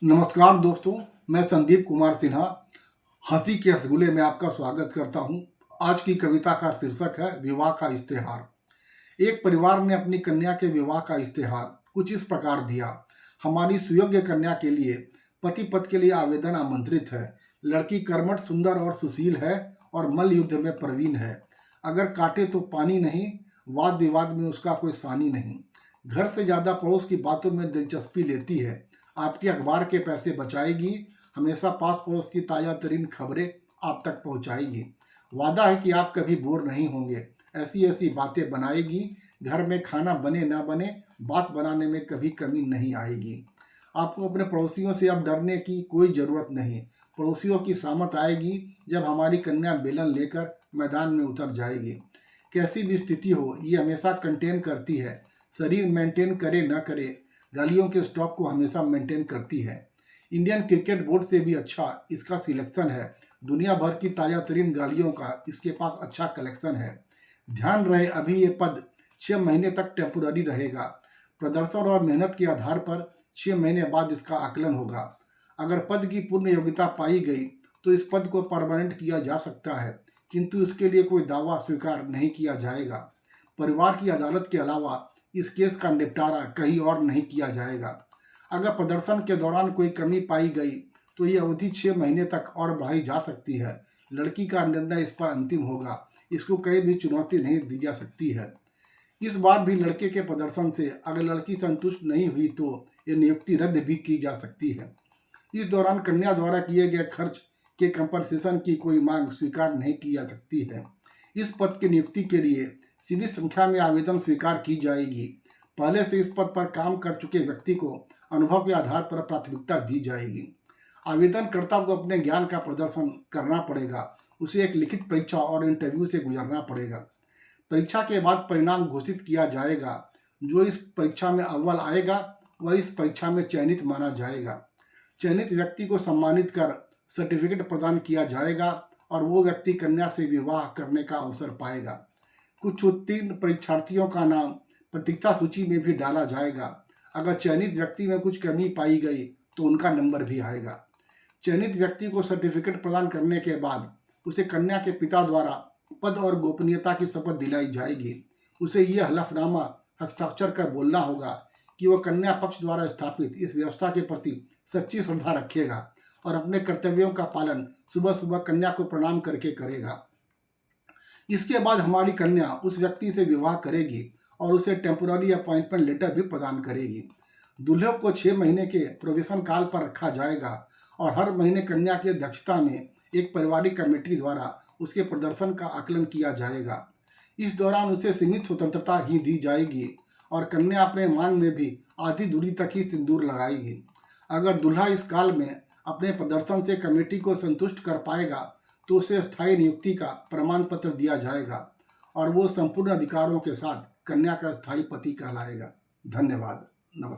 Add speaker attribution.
Speaker 1: नमस्कार दोस्तों, मैं संदीप कुमार सिन्हा हंसी के रसगुल्ले में आपका स्वागत करता हूं। आज की कविता का शीर्षक है विवाह का इश्तेहार। एक परिवार ने अपनी कन्या के विवाह का इश्तेहार कुछ इस प्रकार दिया। हमारी सुयोग्य कन्या के लिए पति पद के लिए आवेदन आमंत्रित है। लड़की कर्मठ, सुंदर और सुशील है और मल्ल युद्ध में प्रवीण है। अगर काटे तो पानी नहीं, वाद विवाद में उसका कोई सानी नहीं। घर से ज़्यादा पड़ोस की बातों में दिलचस्पी लेती है। आपके अखबार के पैसे बचाएगी। हमेशा पास पड़ोस की ताज़ा तरीन खबरें आप तक पहुंचाएगी। वादा है कि आप कभी बोर नहीं होंगे। ऐसी ऐसी बातें बनाएगी। घर में खाना बने ना बने, बात बनाने में कभी कमी नहीं आएगी। आपको अपने पड़ोसियों से अब डरने की कोई ज़रूरत नहीं। पड़ोसियों की सामत आएगी जब हमारी कन्या बेलन लेकर मैदान में उतर जाएगी। कैसी भी स्थिति हो, ये हमेशा कंटेन करती है। शरीर मेंटेन करे न करे, गालियों के स्टॉक को हमेशा मेंटेन करती है। इंडियन क्रिकेट बोर्ड से भी अच्छा इसका सिलेक्शन है। दुनिया भर की ताज़ा तरीन गालियों का इसके पास अच्छा कलेक्शन है। ध्यान रहे, अभी ये पद 6 महीने तक टेम्पोररी रहेगा। प्रदर्शन और मेहनत के आधार पर 6 महीने बाद इसका आकलन होगा। अगर पद की पूर्ण योग्यता पाई गई तो इस पद को परमानेंट किया जा सकता है, किंतु इसके लिए कोई दावा स्वीकार नहीं किया जाएगा। परिवार की अदालत के अलावा इस केस का निपटारा कहीं और नहीं किया जाएगा। अगर प्रदर्शन के दौरान कोई कमी पाई गई तो ये अवधि 6 महीने तक और बढ़ाई जा सकती है। लड़की का निर्णय इस पर अंतिम होगा। इसको कहीं भी चुनौती नहीं दी जा सकती है। इस बार भी लड़के के प्रदर्शन से अगर लड़की संतुष्ट नहीं हुई तो ये नियुक्ति रद्द भी की जा सकती है। इस दौरान कन्या द्वारा किए गए खर्च के कंपनसेशन की कोई मांग स्वीकार नहीं की जा सकती है। इस पद की नियुक्ति के लिए सीमित संख्या में आवेदन स्वीकार की जाएगी। पहले से इस पद पर काम कर चुके व्यक्ति को अनुभव के आधार पर प्राथमिकता दी जाएगी। आवेदनकर्ता को अपने ज्ञान का प्रदर्शन करना पड़ेगा। उसे एक लिखित परीक्षा और इंटरव्यू से गुजरना पड़ेगा। परीक्षा के बाद परिणाम घोषित किया जाएगा। जो इस परीक्षा में अव्वल आएगा वह इस परीक्षा में चयनित माना जाएगा। चयनित व्यक्ति को सम्मानित कर सर्टिफिकेट प्रदान किया जाएगा और वो व्यक्ति कन्या से विवाह करने का अवसर पाएगा। कुछ उत्तीर्ण परीक्षार्थियों का नाम प्रतीक्षा सूची में भी डाला जाएगा। अगर चयनित व्यक्ति में कुछ कमी पाई गई तो उनका नंबर भी आएगा। चयनित व्यक्ति को सर्टिफिकेट प्रदान करने के बाद उसे कन्या के पिता द्वारा पद और गोपनीयता की शपथ दिलाई जाएगी। उसे यह हलफनामा हस्ताक्षर कर बोलना होगा कि वह कन्या पक्ष द्वारा स्थापित इस व्यवस्था के प्रति सच्ची श्रद्धा रखेगा और अपने कर्तव्यों का पालन सुबह सुबह कन्या को प्रणाम करके करेगा। इसके बाद हमारी कन्या उस व्यक्ति से विवाह करेगी और उसे टेम्पोररी अपॉइंटमेंट लेटर भी प्रदान करेगी। दूल्हे को 6 महीने के प्रोविजन काल पर रखा जाएगा और हर महीने कन्या की अध्यक्षता में एक पारिवारिक कमेटी द्वारा उसके प्रदर्शन का आकलन किया जाएगा। इस दौरान उसे सीमित स्वतंत्रता ही दी जाएगी और कन्या अपने मांग में भी आधी दूरी तक ही सिंदूर लगाएगी। अगर दूल्हा इस काल में अपने प्रदर्शन से कमेटी को संतुष्ट कर पाएगा तो उसे स्थायी नियुक्ति का प्रमाण पत्र दिया जाएगा और वो संपूर्ण अधिकारों के साथ कन्या का स्थायी पति कहलाएगा। धन्यवाद। नमस्कार।